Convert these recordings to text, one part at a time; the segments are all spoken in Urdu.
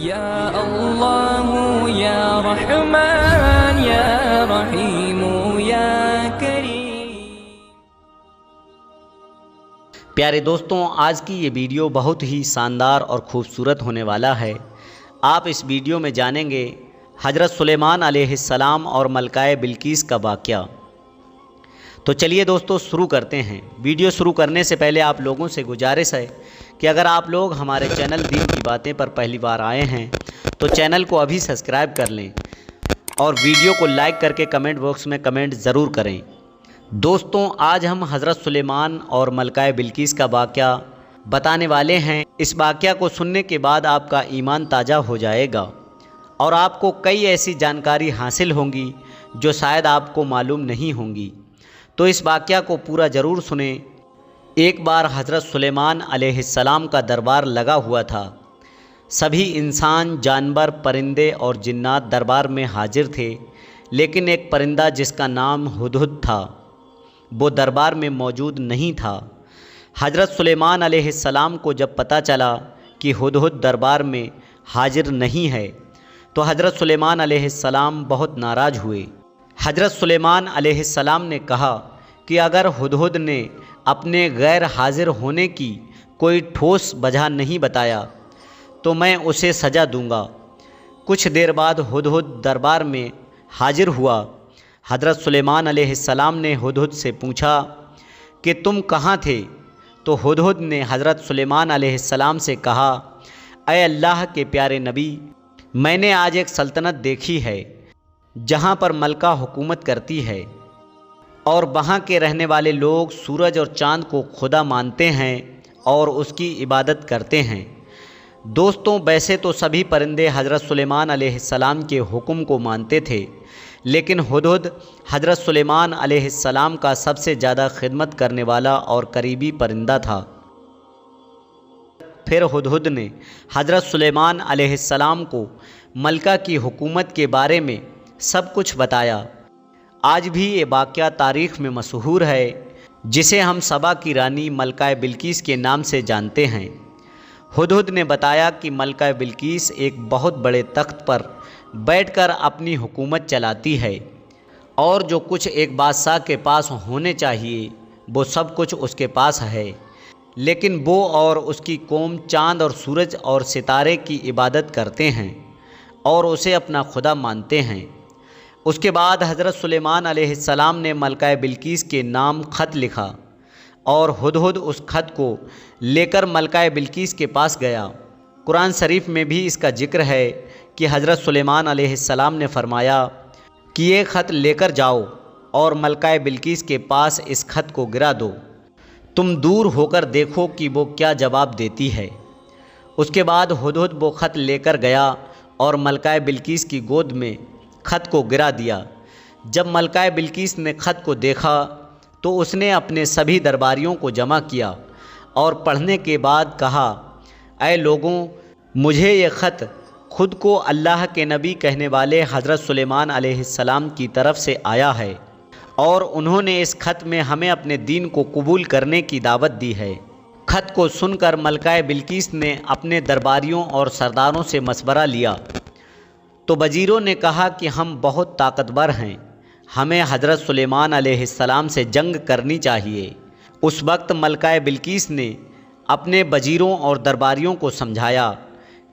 یا اللہ یا رحمان یا رحیم یا کریم۔ پیارے دوستوں، آج کی یہ ویڈیو بہت ہی شاندار اور خوبصورت ہونے والا ہے۔ آپ اس ویڈیو میں جانیں گے حضرت سلیمان علیہ السلام اور ملکہ بلقیس کا واقعہ۔ تو چلیے دوستو شروع کرتے ہیں۔ ویڈیو شروع کرنے سے پہلے آپ لوگوں سے گزارش ہے کہ اگر آپ لوگ ہمارے چینل دین کی باتیں پر پہلی بار آئے ہیں تو چینل کو ابھی سبسکرائب کر لیں اور ویڈیو کو لائک کر کے کمنٹ باکس میں کمنٹ ضرور کریں۔ دوستوں، آج ہم حضرت سلیمان اور ملکہ بلقیس کا واقعہ بتانے والے ہیں۔ اس واقعہ کو سننے کے بعد آپ کا ایمان تازہ ہو جائے گا اور آپ کو کئی ایسی جانکاری حاصل ہوں گی جو شاید آپ کو معلوم نہیں ہوں گی۔ تو اس واقعہ کو پورا ضرور سنیں۔ ایک بار حضرت سلیمان علیہ السلام کا دربار لگا ہوا تھا۔ سبھی انسان، جانور، پرندے اور جنات دربار میں حاضر تھے، لیکن ایک پرندہ جس کا نام ہدہد تھا وہ دربار میں موجود نہیں تھا۔ حضرت سلیمان علیہ السلام کو جب پتہ چلا کہ ہدہد دربار میں حاضر نہیں ہے تو حضرت سلیمان علیہ السلام بہت ناراض ہوئے۔ حضرت سلیمان علیہ السلام نے کہا کہ اگر ہدہد نے اپنے غیر حاضر ہونے کی کوئی ٹھوس وجہ نہیں بتایا تو میں اسے سزا دوں گا۔ کچھ دیر بعد ہدہد دربار میں حاضر ہوا۔ حضرت سلیمان علیہ السلام نے ہدہد سے پوچھا کہ تم کہاں تھے؟ تو ہدہد نے حضرت سلیمان علیہ السلام سے کہا، اے اللہ کے پیارے نبی، میں نے آج ایک سلطنت دیکھی ہے جہاں پر ملکہ حکومت کرتی ہے اور وہاں کے رہنے والے لوگ سورج اور چاند کو خدا مانتے ہیں اور اس کی عبادت کرتے ہیں۔ دوستوں، ویسے تو سبھی پرندے حضرت سلیمان علیہ السلام کے حکم کو مانتے تھے، لیکن ہدہد حضرت سلیمان علیہ السلام کا سب سے زیادہ خدمت کرنے والا اور قریبی پرندہ تھا۔ پھر ہدہد نے حضرت سلیمان علیہ السلام کو ملکہ کی حکومت کے بارے میں سب کچھ بتایا۔ آج بھی یہ واقعہ تاریخ میں مشہور ہے، جسے ہم سبا کی رانی ملکہ بلقیس کے نام سے جانتے ہیں۔ ہدہد نے بتایا کہ ملکہ بلقیس ایک بہت بڑے تخت پر بیٹھ کر اپنی حکومت چلاتی ہے اور جو کچھ ایک بادشاہ کے پاس ہونے چاہیے وہ سب کچھ اس کے پاس ہے، لیکن وہ اور اس کی قوم چاند اور سورج اور ستارے کی عبادت کرتے ہیں اور اسے اپنا خدا مانتے ہیں۔ اس کے بعد حضرت سلیمان علیہ السلام نے ملکہ بلقیس کے نام خط لکھا اور ہدہد اس خط کو لے کر ملکہ بلقیس کے پاس گیا۔ قرآن شریف میں بھی اس کا ذکر ہے کہ حضرت سلیمان علیہ السلام نے فرمایا کہ یہ خط لے کر جاؤ اور ملکہ بلقیس کے پاس اس خط کو گرا دو، تم دور ہو کر دیکھو کہ وہ کیا جواب دیتی ہے۔ اس کے بعد ہدہد وہ خط لے کر گیا اور ملکہ بلقیس کی گود میں خط کو گرا دیا۔ جب ملکہ بلقیس نے خط کو دیکھا تو اس نے اپنے سبھی درباریوں کو جمع کیا اور پڑھنے کے بعد کہا، اے لوگوں، مجھے یہ خط خود کو اللہ کے نبی کہنے والے حضرت سلیمان علیہ السلام کی طرف سے آیا ہے اور انہوں نے اس خط میں ہمیں اپنے دین کو قبول کرنے کی دعوت دی ہے۔ خط کو سن کر ملکہ بلقیس نے اپنے درباریوں اور سرداروں سے مشورہ لیا تو وزیروں نے کہا کہ ہم بہت طاقتور ہیں، ہمیں حضرت سلیمان علیہ السلام سے جنگ کرنی چاہیے۔ اس وقت ملکہ بلقیس نے اپنے وزیروں اور درباریوں کو سمجھایا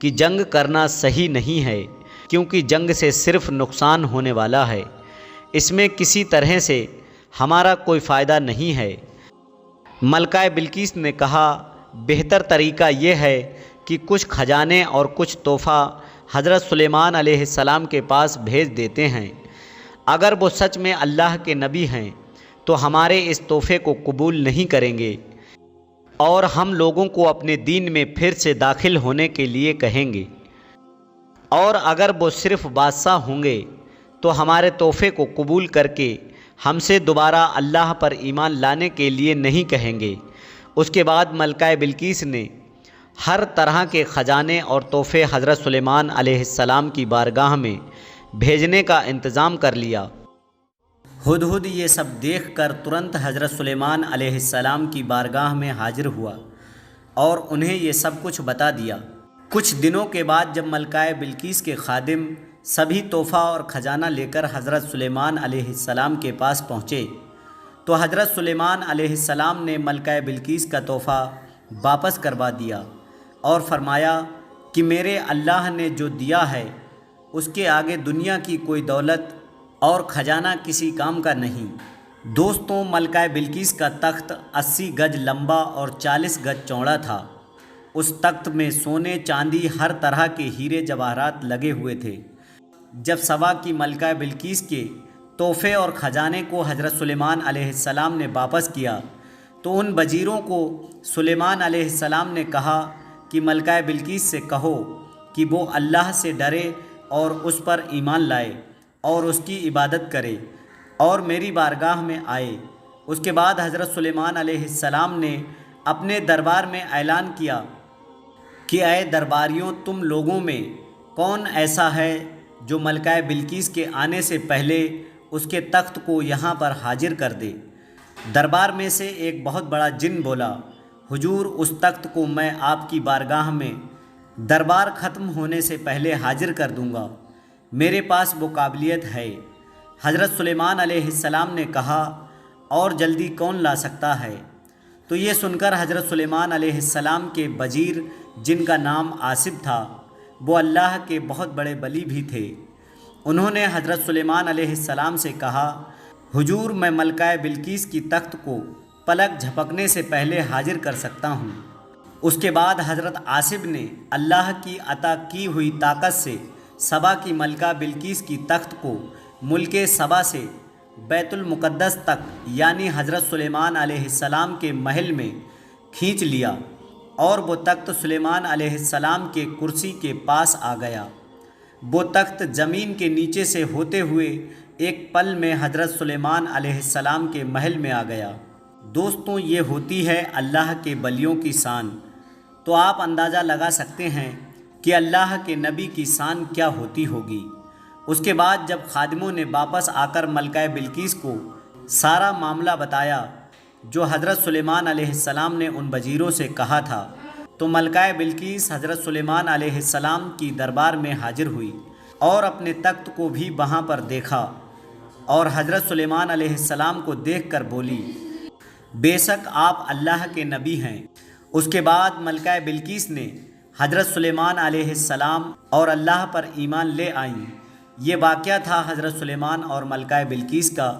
کہ جنگ کرنا صحیح نہیں ہے، کیونکہ جنگ سے صرف نقصان ہونے والا ہے، اس میں کسی طرح سے ہمارا کوئی فائدہ نہیں ہے۔ ملکہ بلقیس نے کہا، بہتر طریقہ یہ ہے کہ کچھ خزانے اور کچھ تحفہ حضرت سلیمان علیہ السلام کے پاس بھیج دیتے ہیں۔ اگر وہ سچ میں اللہ کے نبی ہیں تو ہمارے اس تحفے کو قبول نہیں کریں گے اور ہم لوگوں کو اپنے دین میں پھر سے داخل ہونے کے لیے کہیں گے، اور اگر وہ صرف بادشاہ ہوں گے تو ہمارے تحفے کو قبول کر کے ہم سے دوبارہ اللہ پر ایمان لانے کے لیے نہیں کہیں گے۔ اس کے بعد ملکہ بلقیس نے ہر طرح کے خزانے اور تحفے حضرت سلیمان علیہ السلام کی بارگاہ میں بھیجنے کا انتظام کر لیا۔ ہدہد یہ سب دیکھ کر ترنت حضرت سلیمان علیہ السلام کی بارگاہ میں حاضر ہوا اور انہیں یہ سب کچھ بتا دیا۔ کچھ دنوں کے بعد جب ملکہ بلقیس کے خادم سبھی تحفہ اور خزانہ لے کر حضرت سلیمان علیہ السلام کے پاس پہنچے تو حضرت سلیمان علیہ السلام نے ملکہ بلقیس کا تحفہ واپس کروا دیا اور فرمایا کہ میرے اللہ نے جو دیا ہے اس کے آگے دنیا کی کوئی دولت اور خزانہ کسی کام کا نہیں۔ دوستوں، ملکہ بلقیس کا تخت 80 گج لمبا اور 40 گج چوڑا تھا۔ اس تخت میں سونے چاندی ہر طرح کے ہیرے جواہرات لگے ہوئے تھے۔ جب سبا کی ملکہ بلقیس کے تحفے اور خزانے کو حضرت سلیمان علیہ السلام نے واپس کیا تو ان وزیروں کو سلیمان علیہ السلام نے کہا کہ ملکہ بلقیس سے کہو کہ وہ اللہ سے ڈرے اور اس پر ایمان لائے اور اس کی عبادت کرے اور میری بارگاہ میں آئے۔ اس کے بعد حضرت سلیمان علیہ السلام نے اپنے دربار میں اعلان کیا کہ اے درباریوں، تم لوگوں میں کون ایسا ہے جو ملکہ بلقیس کے آنے سے پہلے اس کے تخت کو یہاں پر حاضر کر دے؟ دربار میں سے ایک بہت بڑا جن بولا، حضور، اس تخت کو میں آپ کی بارگاہ میں دربار ختم ہونے سے پہلے حاضر کر دوں گا، میرے پاس وہ قابلیت ہے۔ حضرت سلیمان علیہ السلام نے کہا، اور جلدی کون لا سکتا ہے؟ تو یہ سن کر حضرت سلیمان علیہ السلام کے وزیر، جن کا نام آصف تھا، وہ اللہ کے بہت بڑے ولی بھی تھے، انہوں نے حضرت سلیمان علیہ السلام سے کہا، حضور، میں ملکہ بلقیس کی تخت کو پلک جھپکنے سے پہلے حاضر کر سکتا ہوں۔ اس کے بعد حضرت آصف نے اللہ کی عطا کی ہوئی طاقت سے سبا کی ملکہ بلقیس کی تخت کو ملک سبا سے بیت المقدس تک یعنی حضرت سلیمان علیہ السلام کے محل میں کھینچ لیا اور وہ تخت سلیمان علیہ السلام کے کرسی کے پاس آ گیا۔ وہ تخت زمین کے نیچے سے ہوتے ہوئے ایک پل میں حضرت سلیمان علیہ السلام کے محل میں آ گیا۔ دوستوں، یہ ہوتی ہے اللہ کے ولیوں کی شان۔ تو آپ اندازہ لگا سکتے ہیں کہ اللہ کے نبی کی شان کیا ہوتی ہوگی۔ اس کے بعد جب خادموں نے واپس آ کر ملکہ بلقیس کو سارا معاملہ بتایا جو حضرت سلیمان علیہ السلام نے ان وزیروں سے کہا تھا، تو ملکہ بلقیس حضرت سلیمان علیہ السلام کی دربار میں حاضر ہوئی اور اپنے تخت کو بھی وہاں پر دیکھا اور حضرت سلیمان علیہ السلام کو دیکھ کر بولی، بے شک آپ اللہ کے نبی ہیں۔ اس کے بعد ملکہ بلقیس نے حضرت سلیمان علیہ السلام اور اللہ پر ایمان لے آئیں۔ یہ واقعہ تھا حضرت سلیمان اور ملکہ بلقیس کا۔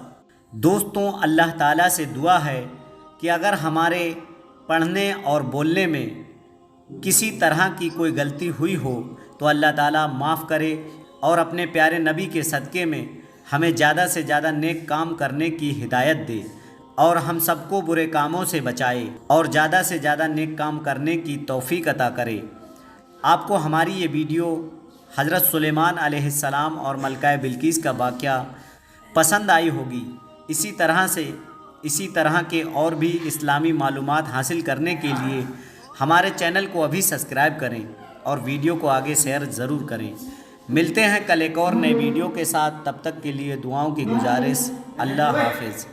دوستوں، اللہ تعالیٰ سے دعا ہے کہ اگر ہمارے پڑھنے اور بولنے میں کسی طرح کی کوئی غلطی ہوئی ہو تو اللہ تعالیٰ معاف کرے اور اپنے پیارے نبی کے صدقے میں ہمیں زیادہ سے زیادہ نیک کام کرنے کی ہدایت دے اور ہم سب کو برے کاموں سے بچائے اور زیادہ سے زیادہ نیک کام کرنے کی توفیق عطا کرے۔ آپ کو ہماری یہ ویڈیو حضرت سلیمان علیہ السلام اور ملکہ بلقیس کا واقعہ پسند آئی ہوگی۔ اسی طرح کے اور بھی اسلامی معلومات حاصل کرنے کے لیے ہمارے چینل کو ابھی سبسکرائب کریں اور ویڈیو کو آگے شیئر ضرور کریں۔ ملتے ہیں کل ایک اور نئے ویڈیو کے ساتھ، تب تک کے لیے دعاؤں کی گزارش۔ اللہ حافظ۔